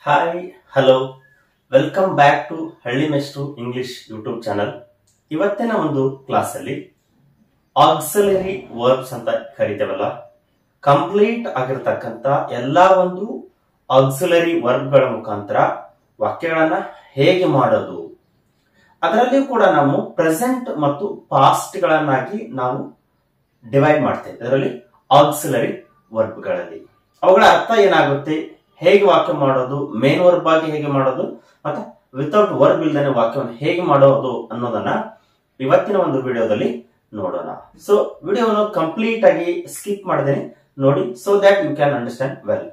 Hi hello welcome back to Halli Mestru English YouTube channel. ಇವತ್ತಿನ ಒಂದು class ಅಲ್ಲಿ ಆಕ್ಸಿಲರಿ ವರ್ಬ್ಸ್ ಅಂತ ಕರಿತೇವಲ್ಲ, ಕಂಪ್ಲೀಟ್ ಆಗಿರ್ತಕ್ಕಂಥ ಎಲ್ಲಾ ಒಂದು ಆಕ್ಸಿಲರಿ ವರ್ಬ್ಗಳ ಮುಖಾಂತರ ವಾಕ್ಯಗಳನ್ನ ಹೇಗೆ ಮಾಡೋದು, ಅದರಲ್ಲಿಯೂ ಕೂಡ ನಾವು ಪ್ರೆಸೆಂಟ್ ಮತ್ತು ಪಾಸ್ಟ್ ಗಳನ್ನಾಗಿ ನಾವು ಡಿವೈಡ್ ಮಾಡ್ತೇವೆ. ಇದರಲ್ಲಿ ಆಕ್ಸಿಲರಿ ವರ್ಬ್ಗಳಲ್ಲಿ ಅವುಗಳ ಅರ್ಥ ಏನಾಗುತ್ತೆ, ಹೇಗೆ ವಾಕ್ಯ ಮಾಡೋದು, ಮೇನ್ ವರ್ಬ್ ಆಗಿ ಹೇಗೆ ಮಾಡೋದು ಮತ್ತೆ ವಿತೌಟ್ ವರ್ಬ್ ಇಲ್ದೇನೆ ವಾಕ್ಯವನ್ನು ಹೇಗೆ ಮಾಡೋದು ಅನ್ನೋದನ್ನ ಇವತ್ತಿನ ಒಂದು ವಿಡಿಯೋದಲ್ಲಿ ನೋಡೋಣ. ಸೊ ವಿಡಿಯೋವನ್ನು ಕಂಪ್ಲೀಟ್ ಆಗಿ ಸ್ಕಿಪ್ ಮಾಡದೇನೆ ನೋಡಿ, so that you can understand well.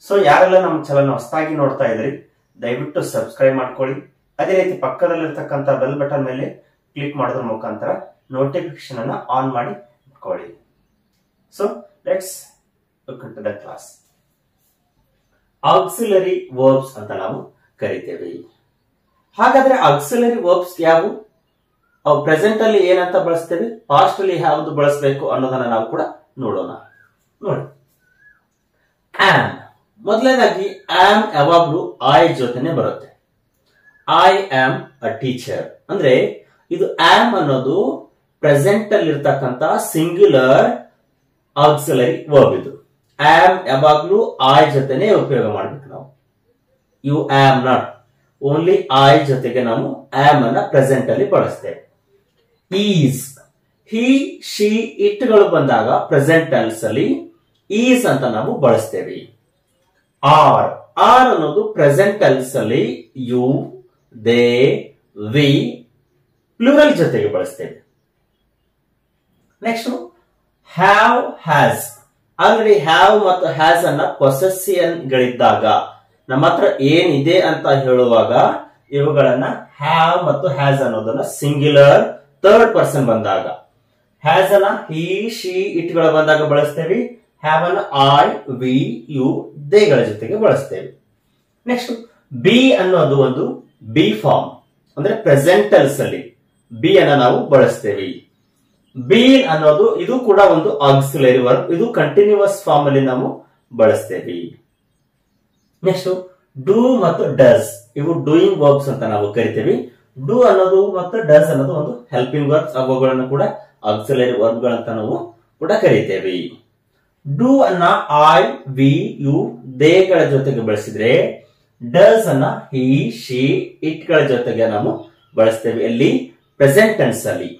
So ಯಾರೆಲ್ಲ ನಮ್ಮ ಚಾನಲ್ ಹೊಸದಾಗಿ ನೋಡ್ತಾ ಇದ್ರಿ ದಯವಿಟ್ಟು ಸಬ್ಸ್ಕ್ರೈಬ್ ಮಾಡ್ಕೊಳ್ಳಿ. ಅದೇ ರೀತಿ ಪಕ್ಕದಲ್ಲಿರ್ತಕ್ಕಂಥ ಬೆಲ್ ಬಟನ್ ಮೇಲೆ ಕ್ಲಿಕ್ ಮಾಡೋದ್ರ ಮುಖಾಂತರ ನೋಟಿಫಿಕೇಶನ್ ಅನ್ನ ಆನ್ ಮಾಡಿ ಇಟ್ಕೊಳ್ಳಿ. So let's look into the class. Auxiliary verbs ಅಂತ ನಾವು ಕರಿತೇವೆ. ಹಾಗಾದ್ರೆ ಆಕ್ಸಿಲರಿ ವರ್ಬ್ಸ್ ಯಾವುವು, ಅವು ಪ್ರೆಸೆಂಟ್ ಅಲ್ಲಿ ಏನಂತ ಬಳಸ್ತೇವೆ, ಪಾಸ್ಟ್ ಅಲ್ಲಿ ಯಾವುದು ಬಳಸಬೇಕು ಅನ್ನೋದನ್ನ ನಾವು ಕೂಡ ನೋಡೋಣ. ನೋಡಿ, ಆಮ್ ಮೊದಲನೇದಾಗಿ ಆಮ್ ಯಾವಾಗ್ಲೂ ಐ ಜೊತೆನೆ ಬರುತ್ತೆ. ಐ ಆಮ್ ಅ ಟೀಚರ್ ಅಂದ್ರೆ ಇದು ಆಮ್ ಅನ್ನೋದು ಪ್ರೆಸೆಂಟ್ ಅಲ್ಲಿ ಇರ್ತಕ್ಕಂಥ ಸಿಂಗ್ಯುಲರ್ ಆಕ್ಸಿಲರಿ ವರ್ಬ್. ಇದು ಆಮ್ ಯಾವಾಗ್ಲೂ ಐ ಜೊತೆನೆ ಉಪಯೋಗ ಮಾಡ್ಬೇಕು ನಾವು. You am not, only I ಜೊತೆಗೆ ನಾವು ಆಮ್ ಅನ್ನ ಪ್ರೆಸೆಂಟ್ ಅಲ್ಲಿ ಬಳಸ್ತೇವೆ. ಈಸ್, ಹಿ ಶಿ ಇಟ್ಗಳು ಬಂದಾಗ ಪ್ರೆಸೆಂಟ್ ಟೆನ್ಸ್ ಅಲ್ಲಿ ಈಸ್ ಅಂತ ನಾವು ಬಳಸ್ತೇವೆ. ಆರ್, ಆರ್ ಅನ್ನೋದು ಪ್ರೆಸೆಂಟ್ ಟೆನ್ಸ್ ಅಲ್ಲಿ ಯು, ದೇ, ವಿ ಪ್ಲೂರಲ್ ಜೊತೆಗೆ ಬಳಸ್ತೇವೆ. Next have, has. Already have ಮತ್ತು ಹ್ಯಾಸ್ ಅನ್ನ ಪೊಸೆಸಿಯನ್ ಗಳಿದ್ದಾಗ, ನಮ್ಮ ಹತ್ರ ಏನಿದೆ ಅಂತ ಹೇಳುವಾಗ ಇವುಗಳನ್ನ ಹ್ಯಾವ್ ಮತ್ತು ಹ್ಯಾಸ್ ಅನ್ನೋದನ್ನ ಸಿಂಗ್ಯುಲರ್ ಥರ್ಡ್ ಪರ್ಸನ್ ಬಂದಾಗ, ಹ್ಯಾಸ್ ಅನ್ನ ಹಿ ಶಿ ಇಟ್ಗಳ ಬಂದಾಗ ಬಳಸ್ತೇವೆ. ಹ್ಯಾವ್ ಅನ್ನ ಐ, ವಿ, ಯು, ದೇಗಳ ಜೊತೆಗೆ ಬಳಸ್ತೇವೆ. ನೆಕ್ಸ್ಟ್ ಬಿ ಅನ್ನೋದು ಒಂದು ಬಿ ಫಾರ್ಮ್ ಅಂದ್ರೆ ಪ್ರೆಸೆಂಟ್ ಟೆನ್ಸ್ ಅಲ್ಲಿ ಬಿ ಅನ್ನ ನಾವು ಬಳಸ್ತೇವೆ. ಬೀನ್ ಅನ್ನೋದು ಇದು ಕೂಡ ಒಂದು ಆಕ್ಸಿಲರಿ ವರ್ಬ್, ಇದು ಕಂಟಿನ್ಯೂಸ್ ಫಾರ್ಮ್ ಅಲ್ಲಿ ನಾವು ಬಳಸ್ತೇವೆ. ನೆಕ್ಸ್ಟ್ ಡೂ ಮತ್ತು ಡಸ್, ಇವು ಡೂಯಿಂಗ್ ವರ್ಬ್ಸ್ ಅಂತ ನಾವು ಕರಿತೇವೆ. ಡೂ ಅನ್ನೋದು ಮತ್ತು ಡಸ್ ಅನ್ನೋದು ಒಂದು ಹೆಲ್ಪಿಂಗ್ ವರ್ಬ್ಸ್, ಅವುಗಳನ್ನು ಕೂಡ ಆಕ್ಸಿಲರಿ ವರ್ಬ್ ಗಳಂತ ನಾವು ಕೂಡ ಕರಿತೇವೆ. ಡೂ ಅನ್ನ ಐ, ವಿ, ಯು, ದೇಗಳ ಜೊತೆಗೆ ಬಳಸಿದ್ರೆ, ಡಸ್ ಅನ್ನ ಹಿ ಶಿ ಇಟ್ಗಳ ಜೊತೆಗೆ ನಾವು ಬಳಸ್ತೇವೆ ಎಲ್ಲಿ, ಪ್ರೆಸೆಂಟ್ ಟೆನ್ಸ್ ಅಲ್ಲಿ.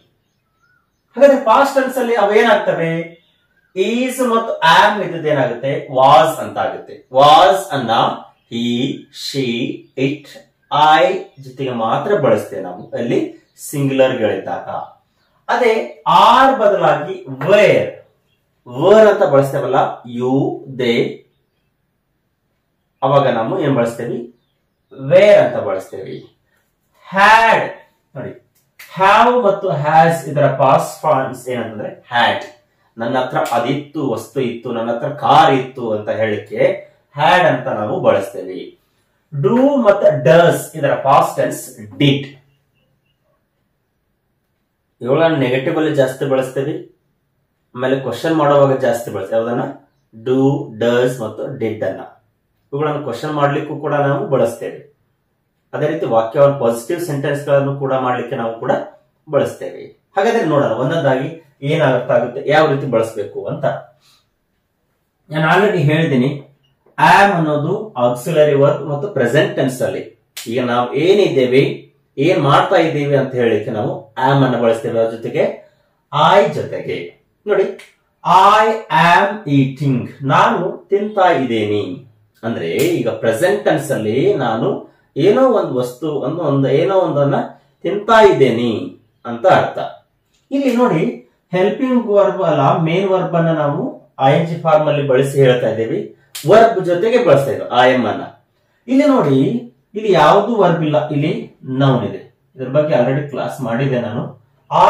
ಹಾಗಾದ್ರೆ ಪಾಸ್ಟ್ ಟೆನ್ಸ್ ಅಲ್ಲಿ ಅವೇನಾಗ್ತವೆ, ಈಸ್ ಮತ್ತು ಆಮ್ ಇದ್ದೇನಾಗುತ್ತೆ, ವಾಸ್ ಅಂತ ಆಗುತ್ತೆ. ವಾಸ್ ಅನ್ನ ಹಿ ಶಿ ಇಟ್ ಐ ಜೊತೆಗೆ ಮಾತ್ರ ಬಳಸ್ತೇವೆ ನಾವು ಅಲ್ಲಿ ಸಿಂಗ್ಯುಲರ್ ಗಳಿದ್ದಾಗ. ಅದೇ ಆರ್ ಬದಲಾಗಿ ವೇರ್, ವರ್ ಅಂತ ಬಳಸ್ತೇವಲ್ಲ, ಯು, ದೇ, ಅವಾಗ ನಾವು ಏನ್ ಬಳಸ್ತೇವೆ, ವೇರ್ ಅಂತ ಬಳಸ್ತೇವೆ. ಹ್ಯಾಡ್ ನೋಡಿ, ಹ್ಯಾವ್ ಮತ್ತು ಹ್ಯಾಸ್ ಇದರ ಪಾಸ್ಟ್ ಫಾರ್ಮ್ಸ್ ಏನಂತಂದ್ರೆ ಹ್ಯಾಡ್. ನನ್ನ ಹತ್ರ ಅದಿತ್ತು, ವಸ್ತು ಇತ್ತು, ನನ್ನ ಹತ್ರ ಕಾರ್ ಇತ್ತು ಅಂತ ಹೇಳಿಕೆ ಹ್ಯಾಡ್ ಅಂತ ನಾವು ಬಳಸ್ತೇವೆ. ಡೂ ಮತ್ತು ಡಸ್ ಇದರ ಪಾಸ್ಟ್ ಟೆನ್ಸ್ ಡಿಡ್. ಇವುಗಳನ್ನ ನೆಗೆಟಿವ್ ಅಲ್ಲಿ ಜಾಸ್ತಿ ಬಳಸ್ತೇವೆ, ಆಮೇಲೆ ಕ್ವಶನ್ ಮಾಡುವಾಗ ಜಾಸ್ತಿ ಬಳಸ್ತೇವೆ. ಅದನ್ನ ಡೂ, ಡಸ್ ಮತ್ತು ಡಿಡ್ ಅನ್ನ ಇವುಗಳನ್ನು ಕ್ವಶನ್ ಮಾಡ್ಲಿಕ್ಕೂ ಕೂಡ ನಾವು ಬಳಸ್ತೇವೆ. ಅದೇ ರೀತಿ ವಾಕ್ಯವನ್ನು ಪಾಸಿಟಿವ್ ಸೆಂಟೆನ್ಸ್ ಗಳನ್ನು ಕೂಡ ಮಾಡ್ಲಿಕ್ಕೆ ನಾವು ಕೂಡ ಬಳಸ್ತೇವೆ. ಹಾಗಾದ್ರೆ ನೋಡೋಣ ಒಂದೊಂದಾಗಿ ಏನಾಗುತ್ತೆ, ಯಾವ ರೀತಿ ಬಳಸಬೇಕು ಅಂತ. ನಾನು ಆಲ್ರೆಡಿ ಹೇಳಿದ್ದೀನಿ, ಆಮ್ ಅನ್ನೋದು ಆಕ್ಸಿಲರಿ ವರ್ಬ್ ಮತ್ತು ಪ್ರೆಸೆಂಟ್ ಟೆನ್ಸ್ ಅಲ್ಲಿ ಈಗ ನಾವು ಏನಿದ್ದೇವೆ, ಏನ್ ಮಾಡ್ತಾ ಇದ್ದೀವಿ ಅಂತ ಹೇಳಿಕ್ಕೆ ನಾವು ಆಮ್ ಅನ್ನ ಬಳಸ್ತೇವೆ. ಅದ್ರ ಜೊತೆಗೆ ಐ ಜೊತೆಗೆ ನೋಡಿ, ಐ ಆಮ್ ಈಟಿಂಗ್, ನಾನು ತಿಂತಾ ಇದ್ದೇನೆ ಅಂದ್ರೆ ಈಗ ಪ್ರೆಸೆಂಟ್ ಟೆನ್ಸ್ ಅಲ್ಲಿ ನಾನು ಏನೋ ಒಂದು ವಸ್ತು ಏನೋ ಒಂದನ್ನ ತಿಂತಾ ಇದ್ದೇನೆ ಅಂತ ಅರ್ಥ. ಇಲ್ಲಿ ನೋಡಿ, ಹೆಲ್ಪಿಂಗ್ ವರ್ಬ್ ಅಲ್ಲ ಮೇನ್ ವರ್ಬ್ ಅನ್ನ ನಾವು ಐ ಎನ್ ಜಿ ಫಾರ್ಮ್ ಅಲ್ಲಿ ಬಳಸಿ ಹೇಳ್ತಾ ಇದ್ದೇವೆ, ವರ್ಬ್ ಜೊತೆಗೆ ಬಳಸ್ತಾ ಇದ್ದೇವೆ ಐ ಎಂ ಅನ್ನ. ಇಲ್ಲಿ ನೋಡಿ, ಇಲ್ಲಿ ಯಾವುದು ವರ್ಬ್ ಇಲ್ಲ, ಇಲ್ಲಿ ನೌನ್ ಇದೆ. ಇದ್ರ ಬಗ್ಗೆ ಆಲ್ರೆಡಿ ಕ್ಲಾಸ್ ಮಾಡಿದೆ ನಾನು.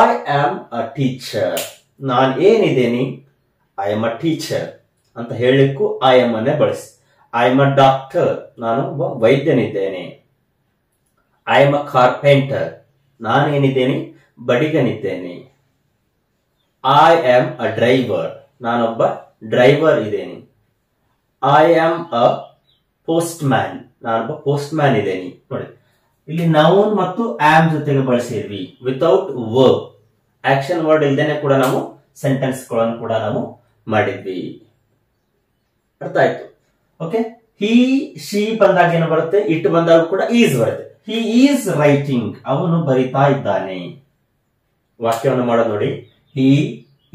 ಐ ಆಮ್ ಅ ಟೀಚರ್, ನಾನು ಏನಿದ್ದೇನೆ, ಐ ಎಮ್ ಅ ಟೀಚರ್ ಅಂತ ಹೇಳಲಿಕ್ಕೂ ಐ ಎಂ ಅನ್ನೇ ಬಳಸಿ. ಐ ಎಮ್ ಅ ಡಾಕ್ಟರ್, ನಾನು ಒಬ್ಬ ವೈದ್ಯನಿದ್ದೇನೆ. ಐ ಎಮ್ ಅ ಕಾರ್ಪೆಂಟರ್, ನಾನೇನಿದ್ದೇನೆ, ಬಡಿಗನಿದ್ದೇನೆ. ಐ ಆಮ್ ಅ ಡ್ರೈವರ್, ನಾನೊಬ್ಬ ಡ್ರೈವರ್ ಇದ್ದೇನೆ. I am a postman, ನಾನೊಬ್ಬ ಪೋಸ್ಟ್ ಮ್ಯಾನ್ ಇದ್ದೇನೆ ನೋಡಿ. ಇಲ್ಲಿ ನೌನ್ ಮತ್ತು ಆಮ್ ಜೊತೆಗೆ ಬಳಸಿದ್ವಿ ವಿತೌಟ್ ವರ್ಬ್, ಆಕ್ಷನ್ ವರ್ಡ್ ಇಲ್ದೇನೆ ಕೂಡ ನಾವು ಸೆಂಟೆನ್ಸ್ ಗಳನ್ನು ಕೂಡ ನಾವು ಮಾಡಿದ್ವಿ. ಅರ್ಥ ಆಯ್ತು? ಓಕೆ. ಹಿ ಶಿ ಬಂದಾಗ ಏನು ಬರುತ್ತೆ, ಇಟ್ ಬಂದಾಗ ಕೂಡ ಈಸ್ ಬರುತ್ತೆ. ಹಿ ಈಸ್ ರೈಟಿಂಗ್, ಅವನು ಬರಿತಾ ಇದ್ದಾನೆ. ವಾಕ್ಯವನ್ನು ಮಾಡೋದು ನೋಡಿ. ಹಿ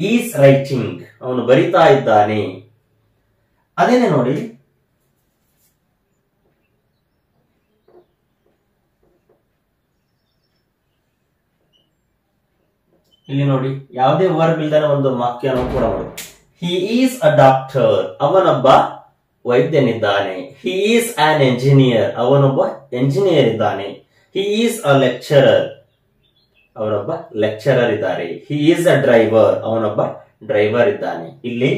ಈಸ್ ರೈಟಿಂಗ್, ಅವನು ಬರಿತಾ ಇದ್ದಾನೆ. ಅದೇನೆ ನೋಡಿ, ಇಲ್ಲಿ ನೋಡಿ ಯಾವುದೇ ವರ್ಬ್ ಇಲ್ದಾನೆ ಒಂದು ವಾಕ್ಯವನ್ನು ಕೂಡ ನೋಡಿ. ಹಿ ಈಸ್ ಅ ಡಾಕ್ಟರ್, ಅವನೊಬ್ಬ ವೈದ್ಯನಿದ್ದಾನೆ. ಹಿ ಈಸ್ ಆನ್ ಎಂಜಿನಿಯರ್, ಅವನೊಬ್ಬ ಎಂಜಿನಿಯರ್ ಇದ್ದಾನೆ. ಹಿ ಈಸ್ ಅ ಲೆಕ್ಚರರ್, ಅವನೊಬ್ಬ ಲೆಕ್ಚರರ್ ಇದ್ದಾರೆ. ಹಿ ಈಸ್ ಅ ಡ್ರೈವರ್, ಅವನೊಬ್ಬ ಡ್ರೈವರ್ ಇದ್ದಾನೆ. ಇಲ್ಲಿ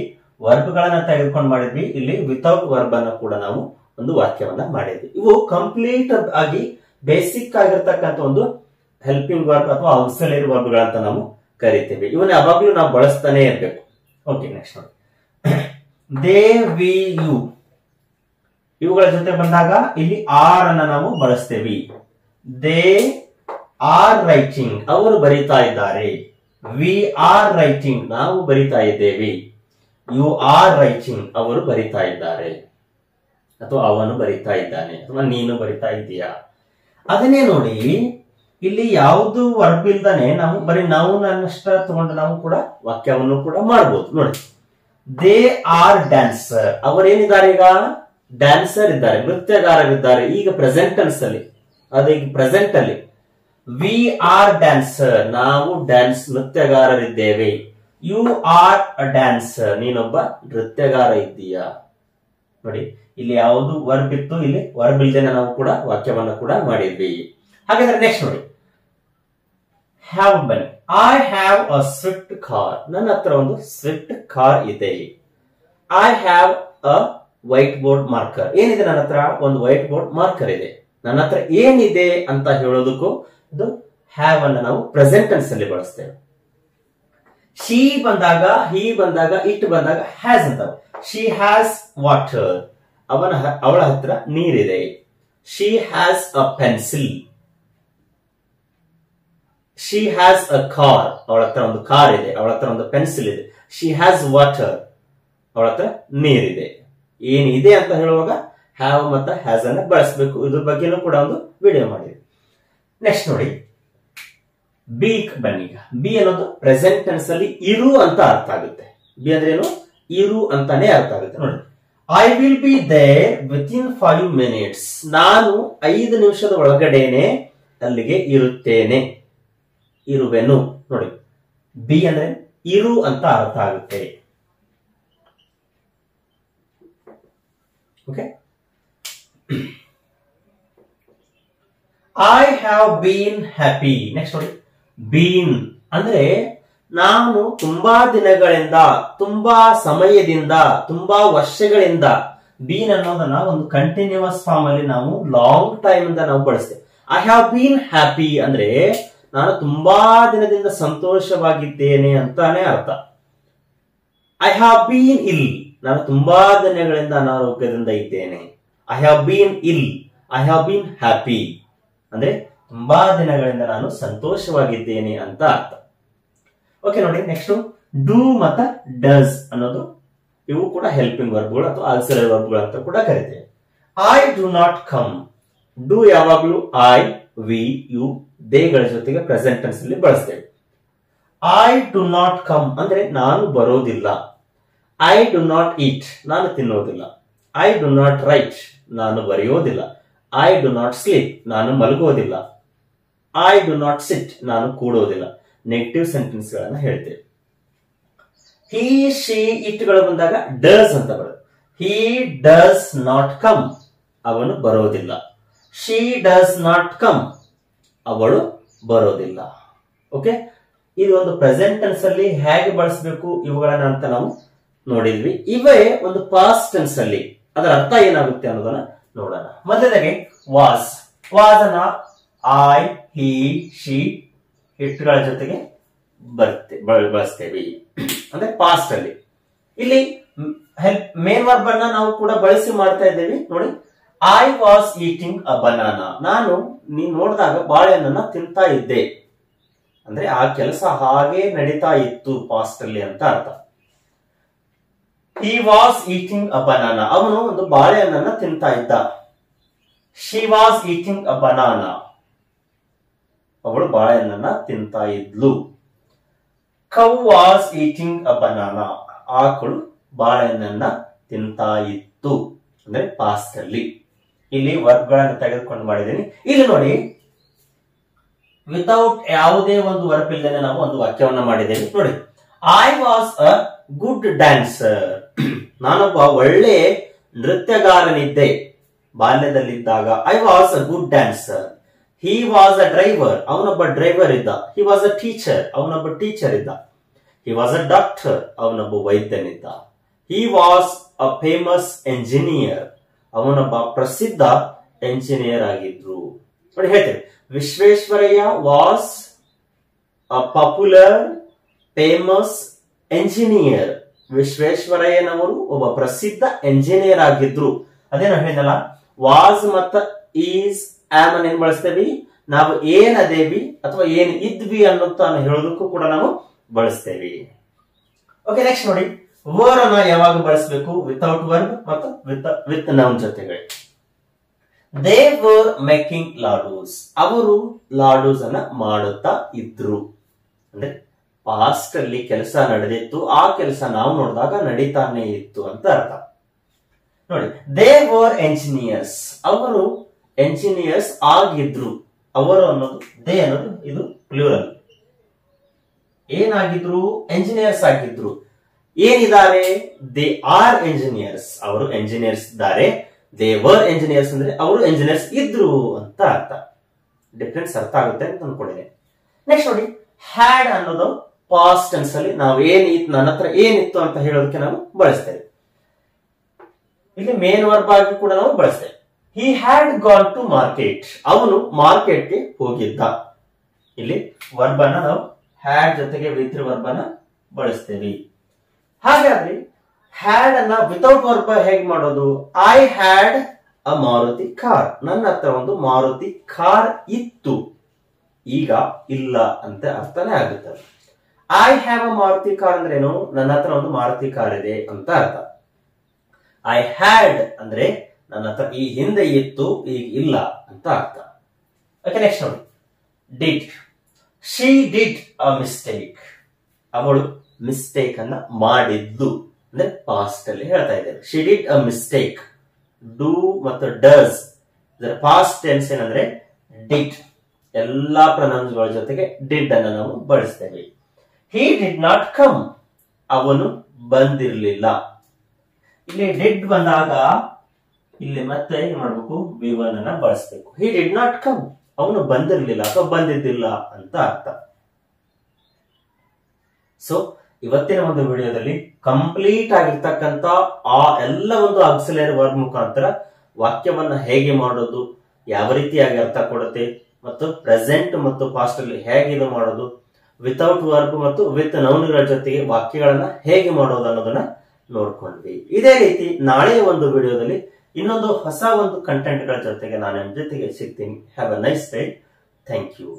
ವರ್ಬ್ ಗಳನ್ನ ತೆಗೆದುಕೊಂಡು ಮಾಡಿದ್ವಿ, ಇಲ್ಲಿ ವಿತೌಟ್ ವರ್ಬ್ ಅನ್ನು ಕೂಡ ನಾವು ಒಂದು ವಾಕ್ಯವನ್ನ ಮಾಡಿದ್ವಿ. ಇವು ಕಂಪ್ಲೀಟ್ ಆಗಿ ಬೇಸಿಕ್ ಆಗಿರ್ತಕ್ಕಂಥ ಒಂದು ಹೆಲ್ಪಿಂಗ್ ವರ್ಬ್ ಅಥವಾ ಆಕ್ಸಿಲರಿ ವರ್ಬ್ ಗಳಂತ ನಾವು ಕರಿತೇವೆ. ಇವನ್ನ ಯಾವಾಗ್ಲೂ ನಾವು ಬಳಸ್ತಾನೆ ಇರ್ಬೇಕು. ಓಕೆ, ನೆಕ್ಸ್ಟ್ ನೋಡಿ. ದೇ, ವಿ, ಯು ಇವುಗಳ ಜೊತೆ ಬಂದಾಗ ಇಲ್ಲಿ ಆರ್ ಅನ್ನ ನಾವು ಬಳಸ್ತೇವೆ. ದೇ ಆರ್ ರೈಟಿಂಗ್, ಅವರು ಬರೀತಾ ಇದ್ದಾರೆ. ವಿ ಆರ್ ರೈಟಿಂಗ್, ನಾವು ಬರಿತಾ ಇದ್ದೇವೆ. ಯು ಆರ್ ರೈಟಿಂಗ್, ಅವರು ಬರಿತಾ ಇದ್ದಾರೆ ಅಥವಾ ಅವನು ಬರಿತಾ ಇದ್ದಾನೆ ಅಥವಾ ನೀನು ಬರಿತಾ ಇದ್ದೀಯಾ. ಅದನ್ನೇ ನೋಡಿ, ಇಲ್ಲಿ ಯಾವುದು ವರ್ಬ್ ಇಲ್ದಾನೆ ನಾವು ಬರೀ ನೌನ್ ಅನ್ನಷ್ಟ ತಗೊಂಡು ನಾವು ಕೂಡ ವಾಕ್ಯವನ್ನು ಕೂಡ ಮಾಡಬಹುದು ನೋಡಿ. ದೇ ಆರ್ ಡ್ಯಾನ್ಸರ್, ಅವರೇನಿದ್ದಾರೆ ಈಗ ಡ್ಯಾನ್ಸರ್ ಇದ್ದಾರೆ, ನೃತ್ಯಗಾರರಿದ್ದಾರೆ. ಈಗ ಪ್ರೆಸೆಂಟ್ ಟೆನ್ಸ್ ಅಲ್ಲಿ, ಅದೀಗ ಪ್ರೆಸೆಂಟ್ ಅಲ್ಲಿ. ವಿ ಆರ್ ಡ್ಯಾನ್ಸರ್, ನಾವು ನೃತ್ಯಗಾರರಿದ್ದೇವೆ. ಯು ಆರ್ ಅ ಡ್ಯಾನ್ಸರ್, ನೀನೊಬ್ಬ ನೃತ್ಯಗಾರ ಇದ್ದೀಯಾ. ನೋಡಿ, ಇಲ್ಲಿ ಯಾವುದು ವರ್ಬ್ ಇತ್ತು, ಇಲ್ಲಿ ವರ್ಬ್ ಇಲ್ದೇನೆ ನಾವು ಕೂಡ ವಾಕ್ಯವನ್ನು ಕೂಡ ಮಾಡಿದ್ವಿ. ಹಾಗಾದ್ರೆ ನೆಕ್ಸ್ಟ್ ನೋಡಿ, ಹ್ಯಾವ್ ಬನ್ನಿ. I have a Swift car, ನನ್ನ ಹತ್ರ ಒಂದು ಸ್ವಿಫ್ಟ್ ಕಾರ್ ಇದೆ. I have a white board marker, ಏನಿದೆ ನನ್ನ ಹತ್ರ, ಒಂದು ವೈಟ್ ಬೋರ್ಡ್ ಮಾರ್ಕರ್ ಇದೆ. ನನ್ನ ಹತ್ರ ಏನಿದೆ ಅಂತ ಹೇಳೋದಕ್ಕೂ ಇದು ಹ್ಯಾವ್ ಅನ್ನ ನಾವು ಪ್ರೆಸೆಂಟ್ ಟೆನ್ಸ್ ಅಲ್ಲಿ ಬಳಸ್ತೇವೆ. ಶಿ ಬಂದಾಗ, ಹಿ ಬಂದಾಗ, ಇಟ್ ಬಂದಾಗ ಹ್ಯಾಸ್ ಅಂತ. ಶಿ ಹ್ಯಾಸ್ ವಾಟರ್, ಅವಳ ಹತ್ರ ನೀರಿದೆ. She has a pencil. She has a car, ಅವಳ ಹತ್ರ ಒಂದು ಕಾರ್ ಇದೆ, ಅವಳ ಹತ್ರ ಒಂದು ಪೆನ್ಸಿಲ್ ಇದೆ. ಶಿ ಹ್ಯಾಸ್ ವಾಟರ್, ಅವಳ ಹತ್ರ ನೀರಿದೆ. ಏನಿದೆ ಅಂತ ಹೇಳುವಾಗ ಹ್ಯಾವ್ ಮತ್ತು ಹ್ಯಾಸ್ ಅನ್ನ ಬಳಸಬೇಕು. ಇದ್ರ ಬಗ್ಗೆನೂ ಕೂಡ ಒಂದು ವಿಡಿಯೋ ಮಾಡಿದೆ. ನೆಕ್ಸ್ಟ್ ನೋಡಿ, ಬಿ ಬನ್ನಿ. ಈಗ ಬಿ ಅನ್ನೋದು ಪ್ರೆಸೆಂಟ್ ಟೆನ್ಸ್ ಅಲ್ಲಿ ಇರು ಅಂತ ಅರ್ಥ ಆಗುತ್ತೆ. ಬಿ ಅಂದ್ರೆ ಏನು, ಇರು ಅಂತಾನೆ ಅರ್ಥ ಆಗುತ್ತೆ ನೋಡಿ. I will be there within 5 minutes, ನಾನು 5 ನಿಮಿಷದ ಒಳಗಡೆನೆ ಅಲ್ಲಿಗೆ ಇರುತ್ತೇನೆ, ಇರುವೆನು ನೋಡಿ. ಬಿ ಅಂದ್ರೆ ಇರು ಅಂತ ಅರ್ಥ ಆಗುತ್ತೆ. Okay. I have been happy. Next ನೋಡಿ, ಬೀನ್ ಅಂದ್ರೆ ನಾನು ತುಂಬಾ ದಿನಗಳಿಂದ, ತುಂಬಾ ಸಮಯದಿಂದ, ತುಂಬಾ ವರ್ಷಗಳಿಂದ. ಬೀನ್ ಅನ್ನೋದನ್ನ ಒಂದು ಕಂಟಿನ್ಯೂಸ್ ಫಾರ್ಮ್ ಅಲ್ಲಿ ನಾವು ಲಾಂಗ್ ಟೈಮ್ ಇಂದ ನಾವು ಬಳಸ್ತೇವೆ. ಐ ಹ್ಯಾವ್ ಬೀನ್ ಹ್ಯಾಪಿ ಅಂದ್ರೆ ನಾನು ತುಂಬಾ ದಿನದಿಂದ ಸಂತೋಷವಾಗಿದ್ದೇನೆ ಅಂತಾನೆ ಅರ್ಥ. ಐ ಹ್ಯಾವ್ ಬೀನ್ ಇಲ್, ನಾನು ತುಂಬಾ ದಿನಗಳಿಂದ ಅನಾರೋಗ್ಯದಿಂದ ಇದ್ದೇನೆ. I have been ill, I have been happy ಅಂದ್ರೆ ತುಂಬಾ ದಿನಗಳಿಂದ ನಾನು ಸಂತೋಷವಾಗಿದ್ದೇನೆ ಅಂತ ಅರ್ಥ. ಓಕೆ ನೋಡಿ, ನೆಕ್ಸ್ಟ್ ಡೂ ಮತ್ತ ಡಸ್ ಅನ್ನೋದು ಇವು ಕೂಡ ಹೆಲ್ಪಿಂಗ್ ವರ್ಬ್ಗಳು ಅಥವಾ ಆಕ್ಸಿಲರಿ ವರ್ಬ್ಗಳು ಅಂತ ಕೂಡ ಕರಿತೇವೆ. I do not come, do ಯಾವಾಗ್ಲೂ ಐ, ವಿ, ಯು, ದೇಗಳ ಜೊತೆಗೆ ಪ್ರೆಸೆಂಟ್ ಟೆನ್ಸ್ ಅಲ್ಲಿ ಬಳಸ್ತೇವೆ. ಐ ಡು ನಾಟ್ ಕಮ್ ಅಂದ್ರೆ ನಾನು ಬರೋದಿಲ್ಲ. ಐ ಡು ನಾಟ್ ಈಟ್, ನಾನು ತಿನ್ನೋದಿಲ್ಲ. ಐ ಡು ನಾಟ್ ರೈಟ್, ನಾನು ಬರೆಯೋದಿಲ್ಲ. ಐ ಡು ನಾಟ್ ಸ್ಲೀಪ್, ನಾನು ಮಲಗೋದಿಲ್ಲ. ಐ ಡು ನಾಟ್ ಸಿಟ್, ನಾನು ಕೂಡೋದಿಲ್ಲ. ನೆಗೆಟಿವ್ ಸೆಂಟೆನ್ಸ್ ಗಳನ್ನ ಹೇಳ್ತೇವೆ. ಹಿ, ಶಿ, ಇಟ್ ಗಳು ಬಂದಾಗ ಡಸ್ ಅಂತ ಬರುತ್ತೆ. ಹಿ ಡಸ್ ನಾಟ್ ಕಮ್, ಅವನು ಬರೋದಿಲ್ಲ. ಶಿ ಡಸ್ ನಾಟ್ ಕಮ್, ಅವಳು ಬರೋದಿಲ್ಲ. ಓಕೆ, ಇದು ಒಂದು ಪ್ರೆಸೆಂಟ್ ಟೆನ್ಸ್ ಅಲ್ಲಿ ಹೇಗೆ ಬಳಸಬೇಕು ಇವುಗಳನ್ನ ಅಂತ ನಾವು ನೋಡಿದ್ವಿ. ಇವೇ ಒಂದು ಪಾಸ್ಟ್ ಟೆನ್ಸ್ ಅಲ್ಲಿ ಅದರ ಅರ್ಥ ಏನಾಗುತ್ತೆ ಅನ್ನೋದನ್ನ ನೋಡೋಣ. ಮೊದಲನೇದಾಗಿ ವಾಸ್. ವಾಸ್ ಅನ್ನ ಐ, ಹಿ, ಶಿ, ಇಟ್ಗಳ ಜೊತೆಗೆ ಬಳಸ್ತೇವೆ ಅಂದ್ರೆ ಪಾಸ್ಟ್ ಅಲ್ಲಿ. ಇಲ್ಲಿ ಮೇನ್ ವರ್ಬ್ ಅನ್ನ ನಾವು ಕೂಡ ಬಳಸಿ ಮಾಡ್ತಾ ಇದ್ದೇವೆ ನೋಡಿ. I was eating a banana. ನಾನು ನೀನ್ ನೋಡಿದಾಗ ಬಾಳೆಹಣ್ಣನ್ನ ತಿಂತಾ ಇದ್ದೆ. ಅಂದ್ರೆ ಆ ಕೆಲಸ ಹಾಗೆ ನಡೀತಾ ಇತ್ತು ಪಾಸ್ಟ್ ಅಲ್ಲಿ ಅಂತ ಅರ್ಥ. He was eating a banana. ಅವನು ಒಂದು ಬಾಳೆಹಣ್ಣನ್ನ ತಿಂತಾ ಇದ್ದ. She was eating a banana. ಅವಳು ಬಾಳೆಹಣ್ಣನ್ನ ತಿಂತಾ ಇದ್ಲು. Cow was eating a banana. ಆಕಳು ಬಾಳೆಹಣ್ಣನ್ನ ತಿಂತಾ ಇತ್ತು. ಅಂದ್ರೆ ಪಾಸ್ಟ್ ಅಲ್ಲಿ. ಇಲ್ಲಿ ವರ್ಬ್ ಗಳನ್ನು ತೆಗೆದುಕೊಂಡು ಮಾಡಿದ್ದೀನಿ. ಇಲ್ಲಿ ನೋಡಿ, ವಿತೌಟ್ ಯಾವುದೇ ಒಂದು ವರ್ಬ್ ಇಲ್ಲದೆ ನಾವು ಒಂದು ವಾಕ್ಯವನ್ನ ಮಾಡಿದ್ದೇವೆ. ನೋಡಿ, I was a good dancer. ನಾನೊಬ್ಬ ಒಳ್ಳೆ ನೃತ್ಯಗಾರನಿದ್ದೆ ಬಾಲ್ಯದಲ್ಲಿದ್ದಾಗ. I was a good dancer. He was a driver. ಅವನೊಬ್ಬ ಡ್ರೈವರ್ ಇದ್ದ. He was a teacher. ಅವನೊಬ್ಬ ಟೀಚರ್ ಇದ್ದ. He was a doctor. ಅವನೊಬ್ಬ ವೈದ್ಯನಿದ್ದ. He was a famous engineer. ಅವನೊಬ್ಬ ಪ್ರಸಿದ್ಧ ಎಂಜಿನಿಯರ್ ಆಗಿದ್ರು. ನೋಡಿ ಹೇಳ್ತೇವೆ, Visvesvaraya was a popular famous engineer. ವಿಶ್ವೇಶ್ವರಯ್ಯನವರು ಒಬ್ಬ ಪ್ರಸಿದ್ಧ ಎಂಜಿನಿಯರ್ ಆಗಿದ್ರು. ಅದೇ ನಾವು ಹೇಳಿದಲ್ಲ, ವಾಸ್ ಮತ್ತ ಈಸ್ ಆಮ್ ಅನ್ನು ಏನ್ ಬಳಸ್ತೇವಿ ನಾವು, ಏನ್ ಅದೇವಿ ಅಥವಾ ಏನ್ ಇದ್ವಿ ಅನ್ನೋದನ್ನ ಹೇಳೋದಕ್ಕೂ ಕೂಡ ನಾವು ಬಳಸ್ತೇವೆ. ಓಕೆ, ನೆಕ್ಸ್ಟ್ ನೋಡಿ, ವರ್ ಅನ್ನ ಯಾವಾಗ ಬಳಸಬೇಕು? ವಿತೌಟ್ ವರ್ಬ್ ಮತ್ತು ವಿತ್ ನೌನ್ ಜೊತೆಗೆ. They were making laddoos. ಅವರು ಲಾಡೂಸ್ ಅನ್ನ ಮಾಡುತ್ತಾ ಇದ್ರು. ಅಂದ್ರೆ ಪಾಸ್ಟ್ ಅಲ್ಲಿ ಕೆಲಸ ನಡೆದಿತ್ತು, ಆ ಕೆಲಸ ನಾವು ನೋಡಿದಾಗ ನಡೀತಾನೆ ಇತ್ತು ಅಂತ ಅರ್ಥ. ನೋಡಿ, ದೇ ವರ್ ಎಂಜಿನಿಯರ್ಸ್. ಅವರು ಎಂಜಿನಿಯರ್ಸ್ ಆಗಿದ್ರು. ಅವರು ಅನ್ನೋದು, ದೇ ಅನ್ನೋದು ಇದು ಪ್ಲೂರಲ್. ಏನಾಗಿದ್ರು? ಎಂಜಿನಿಯರ್ಸ್ ಆಗಿದ್ರು. ಏನಿದ್ದಾರೆ? They are engineers. ಅವರು ಎಂಜಿನಿಯರ್ಸ್ ಇದ್ದಾರೆ. ದೇ ವರ್ ಎಂಜಿನಿಯರ್ಸ್ ಅಂದ್ರೆ ಅವರು ಎಂಜಿನಿಯರ್ಸ್ ಇದ್ರು ಅಂತ ಅರ್ಥ. ಡಿಫರೆನ್ಸ್ ಅರ್ಥ ಆಗುತ್ತೆ ಅಂತ ಅನ್ಕೊಂಡಿದೆ. ನೆಕ್ಸ್ಟ್ ನೋಡಿ, ಹ್ಯಾಡ್ ಅನ್ನೋದು ಪಾಸ್ಟ್ ಟೆನ್ಸ್ ಅಲ್ಲಿ ನಾವು ಏನಿತ್ತು, ನನ್ನ ಹತ್ರ ಏನಿತ್ತು ಅಂತ ಹೇಳೋದಕ್ಕೆ ನಾವು ಬಳಸ್ತೇವೆ. ಇಲ್ಲಿ ಮೇನ್ ವರ್ಬ್ ಆಗಿ ಕೂಡ ನಾವು ಬಳಸ್ತೇವೆ. He had gone to market. ಅವನು ಮಾರ್ಕೆಟ್ಗೆ ಹೋಗಿದ್ದ. ಇಲ್ಲಿ ವರ್ಬ್ ಅನ್ನ ನಾವು ಹ್ಯಾಡ್ ಜೊತೆಗೆ ವಿತ್ ವರ್ಬ್ ಅನ್ನ ಬಳಸ್ತೇವೆ. ಹಾಗಾದ್ರೆ ಹ್ಯಾಡ್ ಅನ್ನ ವಿತೌಟ್ ವರ್ಬ್ ಹೇಗೆ ಮಾಡೋದು? I had a Maruti car. ನನ್ನ ಹತ್ರ ಒಂದು ಮಾರುತಿ ಕಾರ್ ಇತ್ತು. ಈಗ ಇಲ್ಲ ಅಂತ ಅರ್ಥನೇ ಆಗುತ್ತೆ. I have a Maruti car ಅಂದ್ರೆ ಏನು? ನನ್ನ ಹತ್ರ ಒಂದು ಮಾರುತಿ ಕಾರ್ ಇದೆ ಅಂತ ಅರ್ಥ. ಐ ಹ್ಯಾಡ್ ಅಂದ್ರೆ ನನ್ನ ಹತ್ರ ಈ ಹಿಂದೆ ಇತ್ತು, ಈಗ ಇಲ್ಲ ಅಂತ ಅರ್ಥ. ಓಕೆ, ನೆಕ್ಸ್ಟ್ ನೋಡಿ, did. She did a mistake. ಅವಳು ಮಿಸ್ಟೇಕ್ ಅನ್ನ ಮಾಡಿದ್ದು. ಅಂದ್ರೆ ಪಾಸ್ಟ್ ಅಲ್ಲಿ ಹೇಳ್ತಾ ಇದ್ದೇವೆ. She did a mistake. Do ಮತ್ತು ಡಸ್ ಇದರ ಪಾಸ್ಟ್ ಟೆನ್ಸ್ ಏನಂದ್ರೆ ಡಿಡ್. ಎಲ್ಲಾ ಪ್ರೊನೌನ್ಸ್ ಗಳ ಜೊತೆಗೆ ಡಿಡ್ ಅನ್ನ ನಾವು ಬಳಸ್ತೇವೆ. He did not come. ಅವನು ಬಂದಿರಲಿಲ್ಲ. ಇಲ್ಲಿ ಡಿಡ್ ಬಂದಾಗ ಇಲ್ಲಿ ಮತ್ತೆ ಏನ್ ಮಾಡ್ಬೇಕು? ವಿ1 ಅನ್ನ ಬಳಸಬೇಕು. He did not come. ಅವನು ಬಂದಿರಲಿಲ್ಲ ಅಥವಾ ಬಂದಿದ್ದಿಲ್ಲ ಅಂತ ಅರ್ಥ. ಸೊ ಇವತ್ತಿನ ಒಂದು ವಿಡಿಯೋದಲ್ಲಿ ಕಂಪ್ಲೀಟ್ ಆಗಿರ್ತಕ್ಕಂತ ಆ ಎಲ್ಲ ಒಂದು ಆಕ್ಸಿಲರಿ ವರ್ಬ್ ಮುಖಾಂತರ ವಾಕ್ಯವನ್ನ ಹೇಗೆ ಮಾಡೋದು, ಯಾವ ರೀತಿಯಾಗಿ ಅರ್ಥ ಕೊಡುತ್ತೆ, ಮತ್ತು ಪ್ರೆಸೆಂಟ್ ಮತ್ತು ಪಾಸ್ಟ್ ಅಲ್ಲಿ ಹೇಗೆ ಇದು ಮಾಡೋದು, ವಿತೌಟ್ ವರ್ಬ್ ಮತ್ತು ವಿತ್ ನೌನ್ಗಳ ಜೊತೆಗೆ ವಾಕ್ಯಗಳನ್ನ ಹೇಗೆ ಮಾಡೋದು ಅನ್ನೋದನ್ನ ನೋಡ್ಕೊಂಡ್ವಿ. ಇದೇ ರೀತಿ ನಾಳೆ ಒಂದು ವಿಡಿಯೋದಲ್ಲಿ ಇನ್ನೊಂದು ಹೊಸ ಒಂದು ಕಂಟೆಂಟ್ ಗಳ ಜೊತೆಗೆ ನಾನು ನಿಮ್ಮ ಜೊತೆಗೆ ಸಿಗ್ತೀನಿ. Have a nice day. Thank you.